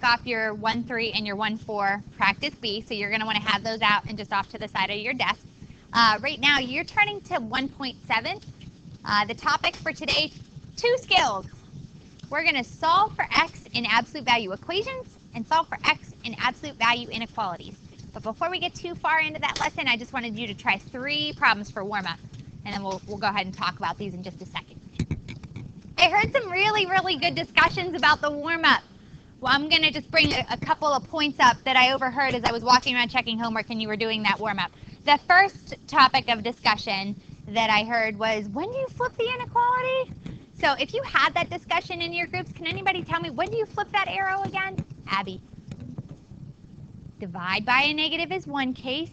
off your 1-3 and your 1-4 practice B. So you're going to want to have those out and just off to the side of your desk. Right now, you're turning to 1.7. The topic for today, 2 skills. We're going to solve for x in absolute value equations and solve for x in absolute value inequalities. But before we get too far into that lesson, I just wanted you to try 3 problems for warm-up, and then we'll go ahead and talk about these in just a second. I heard some really, really good discussions about the warm-up. Well, I'm going to just bring a couple of points up that I overheard as I was walking around checking homework and you were doing that warm-up. The first topic of discussion that I heard was, when do you flip the inequality? So if you had that discussion in your groups, can anybody tell me, when do you flip that arrow again? Abby. Divide by a negative is one case.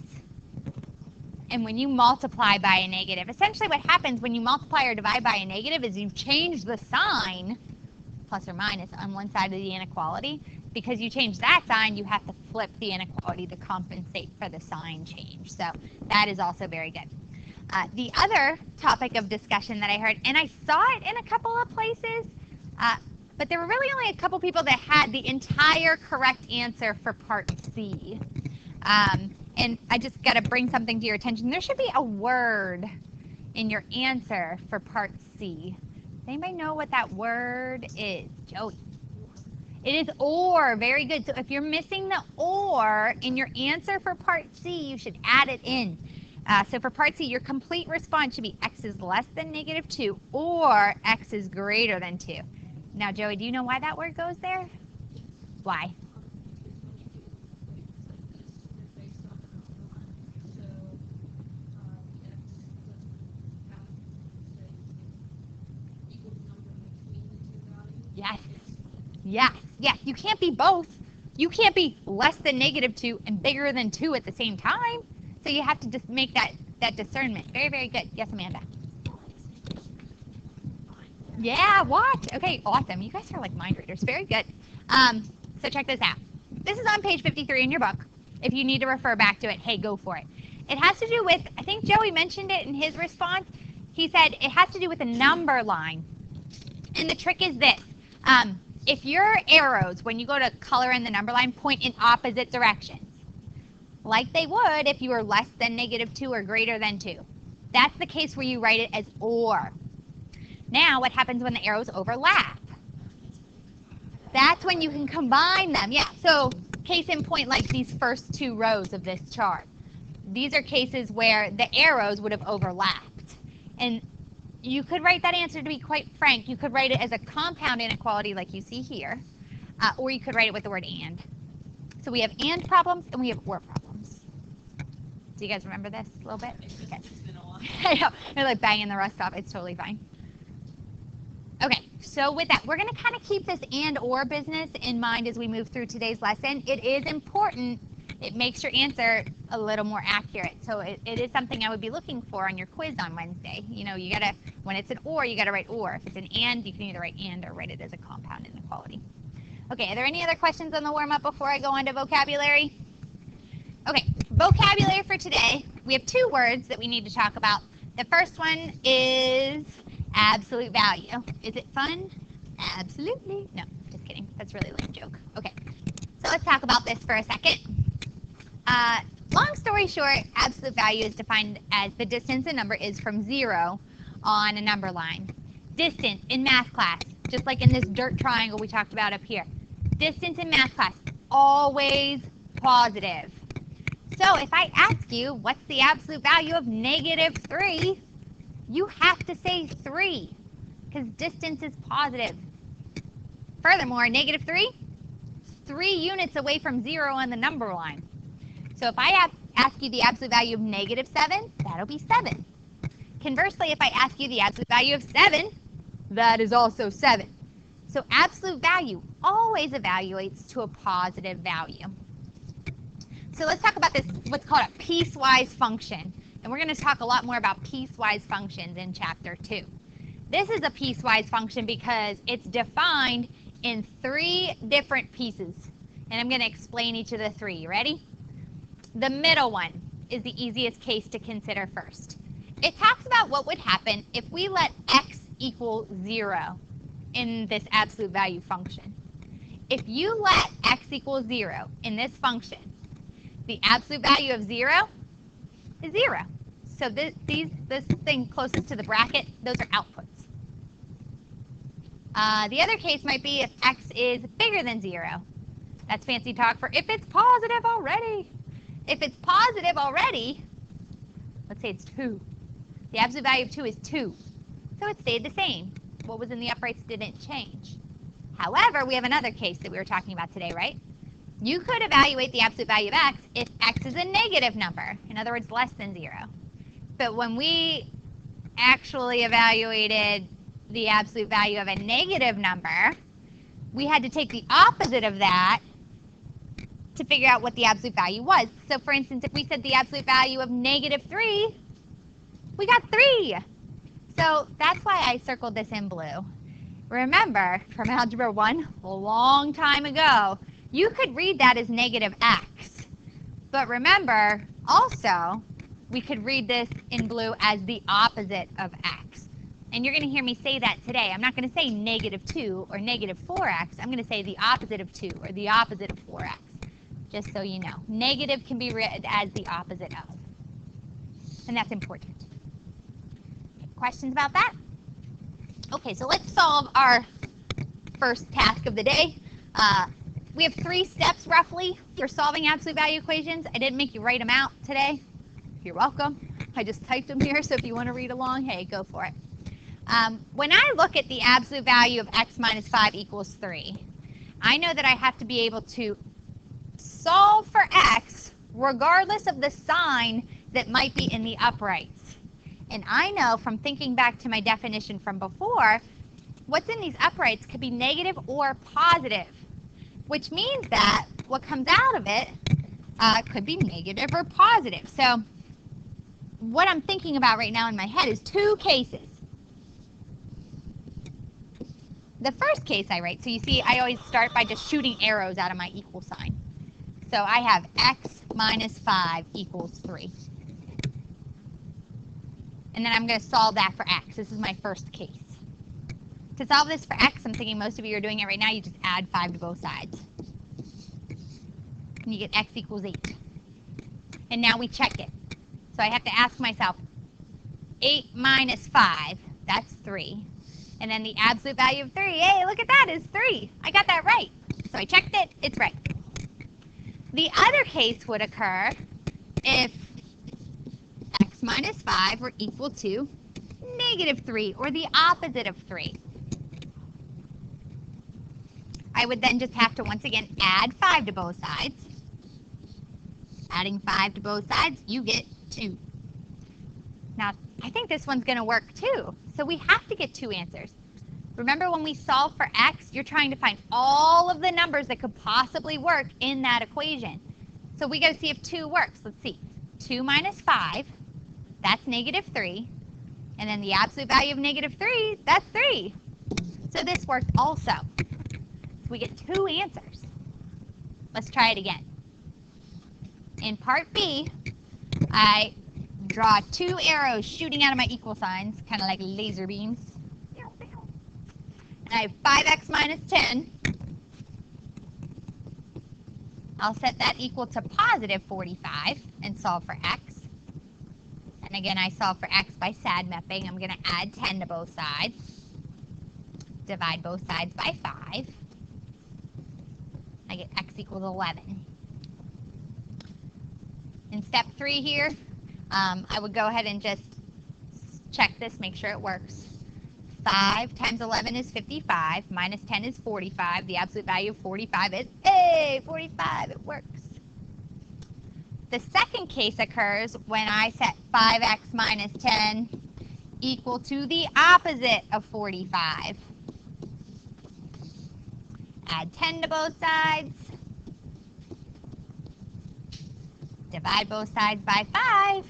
And when you multiply by a negative, essentially what happens when you multiply or divide by a negative is you change the sign, plus or minus, on one side of the inequality. Because you change that sign, you have to flip the inequality to compensate for the sign change. So that is also very good. The other topic of discussion that I heard, and I saw it in a couple of places, but there were really only a couple people that had the entire correct answer for part C. And I just got to bring something to your attention. There should be a word in your answer for part C. Does anybody know what that word is? Joey. It is or. Very good. So if you're missing the or in your answer for part C, you should add it in. So for part C, your complete response should be x is less than -2 or x is greater than 2. Now, Joey, do you know why that word goes there? Why? Yes. Yes. Yes. You can't be both. You can't be less than -2 and bigger than 2 at the same time. So you have to just make that discernment. Very, very good. Yes, Amanda. Yeah, watch. Okay, awesome. You guys are like mind readers. Very good. So check this out. This is on page 53 in your book. If you need to refer back to it, hey, go for it. It has to do with, I think Joey mentioned it in his response. He said it has to do with a number line. And the trick is this. If your arrows, when you go to color in the number line, point in opposite directions, like they would if you were less than -2 or greater than 2. That's the case where you write it as or. Now, what happens when the arrows overlap? That's when you can combine them. Yeah, so case in point, like these first 2 rows of this chart. These are cases where the arrows would have overlapped. And you could write that answer, to be quite frank, you could write it as a compound inequality like you see here, or you could write it with the word and. So we have and problems and we have or problems. Do you guys remember this a little bit? Okay. I know, you're like banging the rust off. It's totally fine. Okay, so with that, we're going to kind of keep this and or business in mind as we move through today's lesson. It is important. It makes your answer a little more accurate. So it is something I would be looking for on your quiz on Wednesday. You know, you got to, when it's an or, you got to write or. If it's an and, you can either write and or write it as a compound inequality. Okay, are there any other questions on the warm-up before I go on to vocabulary? Okay, vocabulary for today. We have 2 words that we need to talk about. The first one is absolute value. Is it fun? Absolutely. No, just kidding. That's really a lame joke. Okay, so let's talk about this for a second. Long story short, absolute value is defined as the distance a number is from 0 on a number line. Distance in math class, just like in this dirt triangle we talked about up here. Distance in math class, always positive. So if I ask you, what's the absolute value of -3? You have to say 3, because distance is positive. Furthermore, -3, 3 units away from 0 on the number line. So if I ask you the absolute value of -7, that'll be 7. Conversely, if I ask you the absolute value of 7, that is also 7. So absolute value always evaluates to a positive value. So let's talk about this, what's called a piecewise function. And we're going to talk a lot more about piecewise functions in Chapter 2. This is a piecewise function because it's defined in 3 different pieces. And I'm going to explain each of the 3. You ready? The middle one is the easiest case to consider first. It talks about what would happen if we let x equal 0 in this absolute value function. if you let x equals 0 in this function, the absolute value of 0 is 0. So this thing closest to the bracket, those are outputs. The other case might be if x is bigger than 0. That's fancy talk for if it's positive already. If it's positive already, let's say it's 2. The absolute value of 2 is 2. So it stayed the same. What was in the uprights didn't change. However, we have another case that we were talking about today, right? You could evaluate the absolute value of x if x is a negative number, in other words, less than 0. But when we actually evaluated the absolute value of a negative number, we had to take the opposite of that to figure out what the absolute value was. So for instance, if we said the absolute value of -3, we got 3. So that's why I circled this in blue. Remember, from Algebra 1, a long time ago, you could read that as -x. But remember, also, we could read this in blue as the opposite of x. And you're going to hear me say that today. I'm not going to say -2 or -4x. I'm going to say the opposite of 2 or the opposite of 4x, just so you know. Negative can be read as the opposite of. And that's important. Questions about that? Okay, so let's solve our first task of the day. We have 3 steps roughly for solving absolute value equations. I didn't make you write them out today. You're welcome. I just typed them here, so if you want to read along, hey, go for it. When I look at the absolute value of x minus 5 equals 3, I know that I have to be able to solve for x regardless of the sign that might be in the uprights. And I know from thinking back to my definition from before, what's in these uprights could be negative or positive, which means that what comes out of it could be negative or positive. So what I'm thinking about right now in my head is 2 cases. The first case I write, so you see I always start by just shooting arrows out of my equal sign. So I have x minus 5 equals 3. And then I'm going to solve that for x. This is my first case. To solve this for x, I'm thinking most of you are doing it right now. You just add 5 to both sides. And you get x equals 8. And now we check it. So I have to ask myself, 8 minus 5, that's 3. And then the absolute value of 3, hey, look at that, is 3. I got that right. So I checked it, it's right. The other case would occur if x minus 5 were equal to -3, or the opposite of 3. I would then just have to, once again, add 5 to both sides. Adding 5 to both sides, you get 2. Now, I think this one's going to work too. So we have to get 2 answers. Remember, when we solve for x, you're trying to find all of the numbers that could possibly work in that equation. So we got to see if 2 works. Let's see. 2 minus 5, that's -3. And then the absolute value of -3, that's 3. So this worked also. So we get 2 answers. Let's try it again. In part B, I draw 2 arrows shooting out of my equal signs, kind of like laser beams. And I have 5x minus 10. I'll set that equal to positive 45 and solve for x. And again, I solve for x by SAD mapping. I'm going to add 10 to both sides. Divide both sides by 5. I get x equals 11. In step 3 here, I would go ahead and just check this, make sure it works. 5 times 11 is 55, minus 10 is 45. The absolute value of 45 is, hey, 45, it works. The second case occurs when I set 5x minus 10 equal to the opposite of 45. Add 10 to both sides. Divide both sides by 5.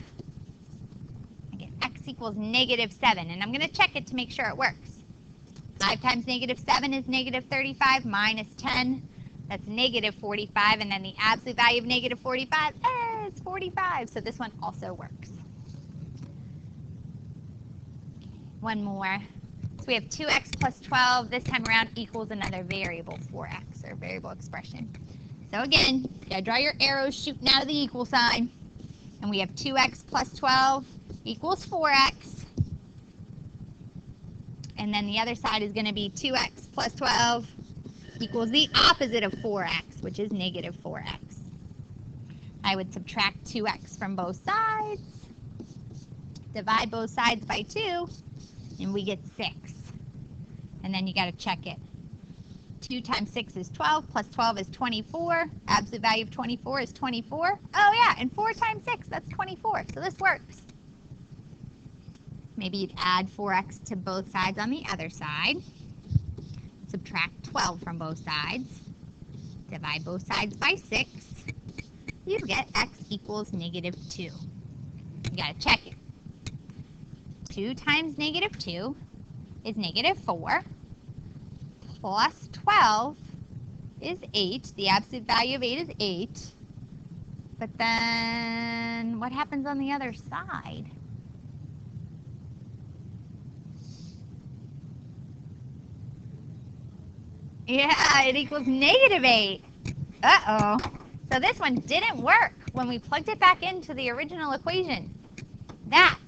I get x equals -7, and I'm going to check it to make sure it works. 5 times -7 is -35 minus 10. That's -45, and then the absolute value of -45 is 45. So this one also works. One more. So we have 2x plus 12 this time around equals another variable 4x, or variable expression. So again, you gotta draw your arrows shooting out of the equal sign. And we have 2x plus 12 equals 4x. And then the other side is going to be 2x plus 12 equals the opposite of 4x, which is negative 4x. I would subtract 2x from both sides, divide both sides by 2, and we get 6. And then you got to check it. 2 times 6 is 12, plus 12 is 24. Absolute value of 24 is 24. Oh yeah, and 4 times 6, that's 24. So this works. Maybe you'd add 4x to both sides on the other side. Subtract 12 from both sides. Divide both sides by 6. You get x equals negative 2. You got to check it. 2 times negative 2 is negative 4. Plus 12 is 8. The absolute value of 8 is 8. But then what happens on the other side? Yeah, it equals negative 8. Uh-oh. So this one didn't work when we plugged it back into the original equation. That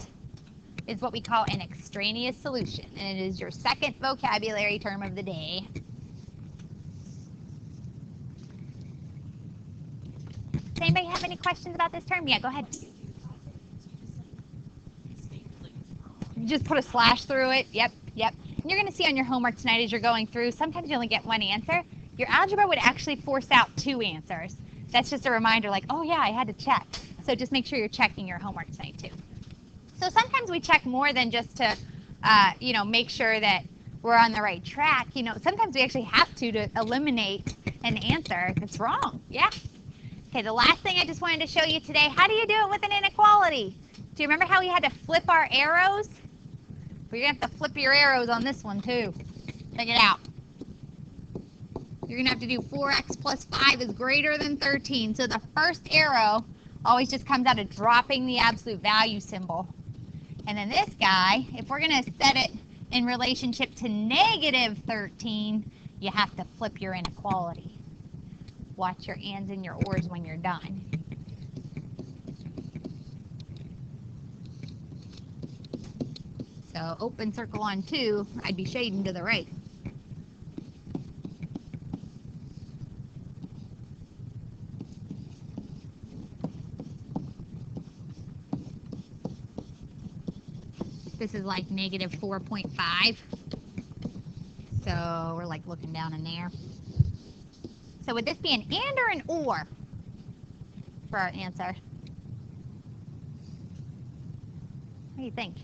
is what we call an extraneous solution, and it is your second vocabulary term of the day. Does anybody have any questions about this term? Yeah, go ahead. You just put a slash through it. Yep. And you're going to see on your homework tonight as you're going through, sometimes you only get one answer. Your algebra would actually force out 2 answers. That's just a reminder like, oh yeah, I had to check. So just make sure you're checking your homework tonight too. So sometimes we check more than just to, make sure that we're on the right track. Sometimes we actually have to eliminate an answer that's wrong. Yeah. Okay, the last thing I just wanted to show you today, how do you do it with an inequality? Do you remember how we had to flip our arrows? Well, you're going to have to flip your arrows on this one too. Check it out. You're going to have to do 4x plus 5 is greater than 13. So the first arrow always just comes out of dropping the absolute value symbol. And then this guy, if we're going to set it in relationship to negative 13, you have to flip your inequality. Watch your ands and your ors when you're done. So open circle on 2, I'd be shading to the right. This is like negative 4.5. So we're like looking down in there. So would this be an and or an or for our answer? What do you think?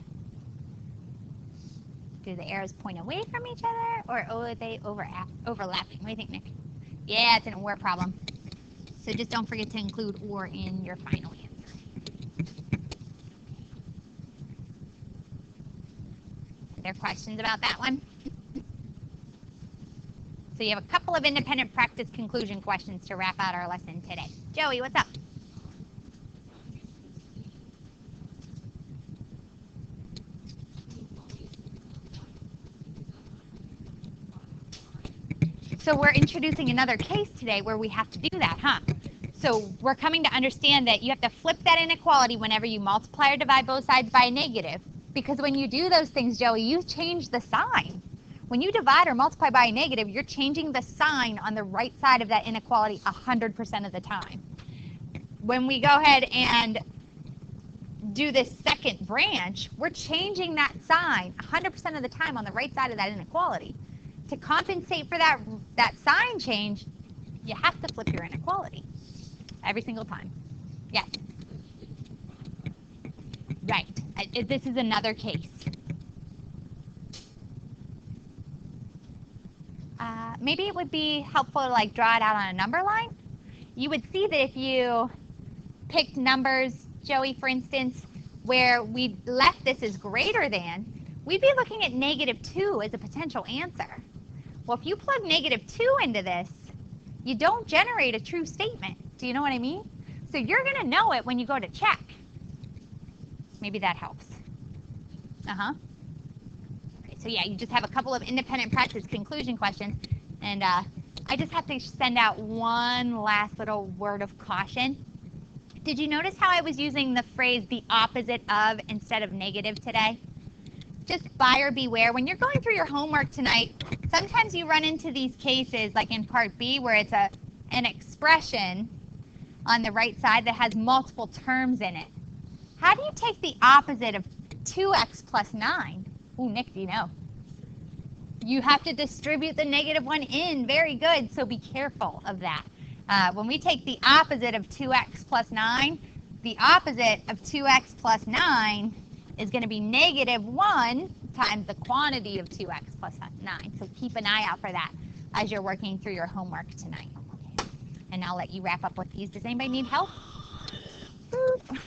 Do the arrows point away from each other, or are they overlapping? What do you think, Nick? Yeah, it's an or problem. So just don't forget to include or in your final answer. Are there questions about that one? So you have a couple of independent practice conclusion questions to wrap out our lesson today. Joey, what's up? So we're introducing another case today where we have to do that, huh? So we're coming to understand that you have to flip that inequality whenever you multiply or divide both sides by a negative. Because when you do those things, Joey, you change the sign. When you divide or multiply by a negative, you're changing the sign on the right side of that inequality 100% of the time. When we go ahead and do this second branch, we're changing that sign 100% of the time on the right side of that inequality. To compensate for that sign change, you have to flip your inequality every single time. Yes. Right. This is another case. Maybe it would be helpful to like draw it out on a number line. You would see that if you picked numbers, Joey, for instance, where we left this as greater than, we'd be looking at negative 2 as a potential answer. Well, if you plug negative 2 into this, you don't generate a true statement. Do you know what I mean? So you're going to know it when you go to check. Maybe that helps. Okay, so yeah, you just have a couple of independent practice conclusion questions. And I just have to send out one last little word of caution. Did you notice how I was using the phrase the opposite of instead of negative today? Just buyer beware. When you're going through your homework tonight, sometimes you run into these cases like in part B where it's an expression on the right side that has multiple terms in it. How do you take the opposite of 2x plus 9? Ooh, Nick, do you know? You have to distribute the negative one in. Very good. So be careful of that. When we take the opposite of 2x plus 9, the opposite of 2x plus 9 is going to be negative 1 times the quantity of 2x plus 9. So keep an eye out for that as you're working through your homework tonight. Okay. And I'll let you wrap up with these. Does anybody need help?